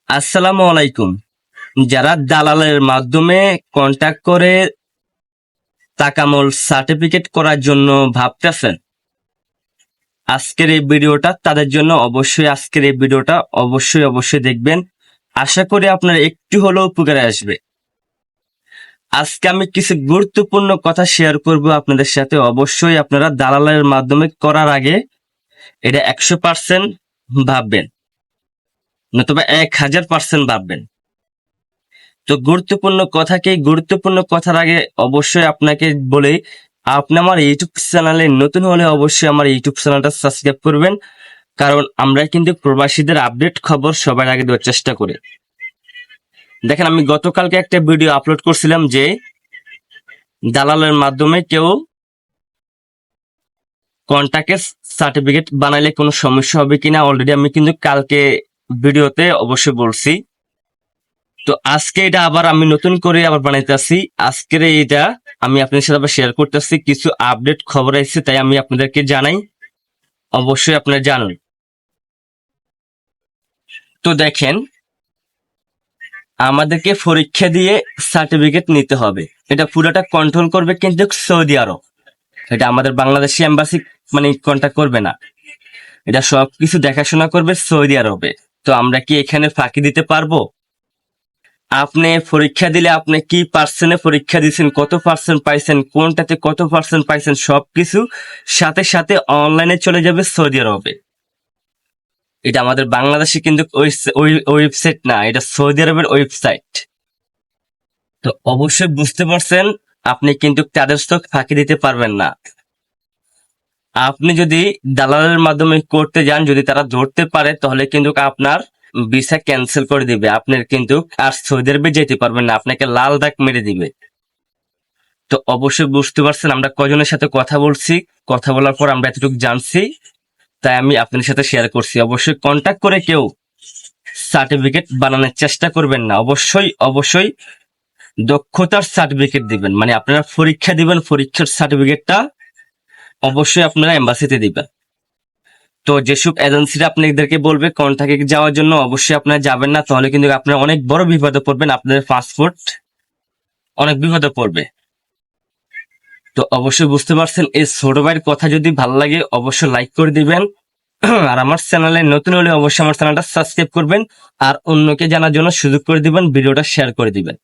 আসসালামু আলাইকুম। যারা দালালের মাধ্যমে কন্টাক্ট করে তাকামল সার্টিফিকেট করার জন্য ভাবতেছেন, আজকের এই ভিডিওটা তাদের জন্য। আজকের এই ভিডিওটা অবশ্যই দেখবেন। আশা করি আপনার একটু হলেও উপকারে আসবে। আজকে আমি কিছু গুরুত্বপূর্ণ কথা শেয়ার করব আপনাদের সাথে। অবশ্যই আপনারা দালালের মাধ্যমে করার আগে এটা 100% ভাববেন, নতুবা 1000% ভাববেন। তো গুরুত্বপূর্ণ কথার আগে অবশ্যই আপনাকে বলি, আপনি আমার ইউটিউব চ্যানেলে নতুন হলে অবশ্যই আমার ইউটিউব চ্যানেলটা সাবস্ক্রাইব করবেন। কারণ আমরা কিন্তু প্রবাসীদের আপডেট খবর সবার আগে দেওয়ার চেষ্টা করি। দেখেন, আমি গতকালকে একটা ভিডিও আপলোড করছিলাম যে দালালের মাধ্যমে কেউ কন্টাক্টের সার্টিফিকেট বানাইলে কোনো সমস্যা হবে কিনা। অলরেডি আমি কিন্তু কালকে ভিডিওতে অবশ্যই বলছি। তো আজকে এটা আবার আমি নতুন করে আবার বানাইতেছি। আজকের এটা আমি আপনাদের সাথে আবার শেয়ার করতেছি। কিছু আপডেট খবর আছে, তাই আমি আপনাদেরকে জানাই। অবশ্যই আপনারা জানুন। তো দেখেন, আমাদেরকে পরীক্ষা দিয়ে সার্টিফিকেট নিতে হবে। এটা পুরোটা কন্ট্রোল করবে কিন্তু সৌদি আরব। এটা আমাদের বাংলাদেশি এম্বাসি কন্ট্যাক্ট করবে না। এটা সবকিছু দেখাশোনা করবে সৌদি আরবে। তো আমরা কি এখানে ফাঁকি দিতে পারবো? আপনি পরীক্ষা দিলে আপনি কি পার্সেন্টে পরীক্ষা দিয়েছেন, কত পার্সেন্ট পাইছেন, কোনটাতে কত পার্সেন্ট পাইছেন, সবকিছু সাথে সাথে অনলাইনে চলে যাবে সৌদি আরবে। এটা আমাদের বাংলাদেশে কিন্তু ওয়েবসাইট না, এটা সৌদি আরবের ওয়েবসাইট। তো অবশ্যই বুঝতে পারছেন, আপনি কিন্তু তাদের চোখ ফাঁকি দিতে পারবেন না। আপনি যদি দালালের মাধ্যমে করতে যান, যদি তারা ধরতে পারে, তাহলে কিন্তু আপনার ভিসা ক্যান্সেল করে দিবে। আপনার কিন্তু আর সৌদি আরবে যেতে পারবেন না, আপনাকে লাল দাগ মেরে দিবে। তো অবশ্যই বুঝতে পারছেন আমরা কজনের সাথে কথা বলছি, কথা বলার পর আমরা এতটুকু জানছি, তাই আমি আপনাদের সাথে শেয়ার করছি। অবশ্যই কন্টাক্ট করে কেউ সার্টিফিকেট বানানোর চেষ্টা করবেন না। অবশ্যই দক্ষতার সার্টিফিকেট দিবেন, মানে আপনারা পরীক্ষা দিবেন, পরীক্ষার সার্টিফিকেটটা অবশ্যই আপনারা এম্বাসিতে দিবেন। তো যেসব এজেন্সিরা আপনাদেরকে বলবে কন্ট্রাক্টে যাওয়ার জন্য, অবশ্যই আপনারা যাবেন না, তাহলে কিন্তু আপনারা অনেক বড় বিপদে পড়বেন, আপনাদের পাসপোর্ট অনেক বিপদে পড়বে। তো অবশ্যই বুঝতে পারছেন। এই ছোট ভাইয়ের কথা যদি ভালো লাগে অবশ্যই লাইক করে দিবেন। আর আমার চ্যানেলে নতুন হলে অবশ্যই আমার চ্যানেলটা সাবস্ক্রাইব করবেন, আর অন্যকে জানার জন্য সুযোগ করে দিবেন, ভিডিওটা শেয়ার করে দিবেন।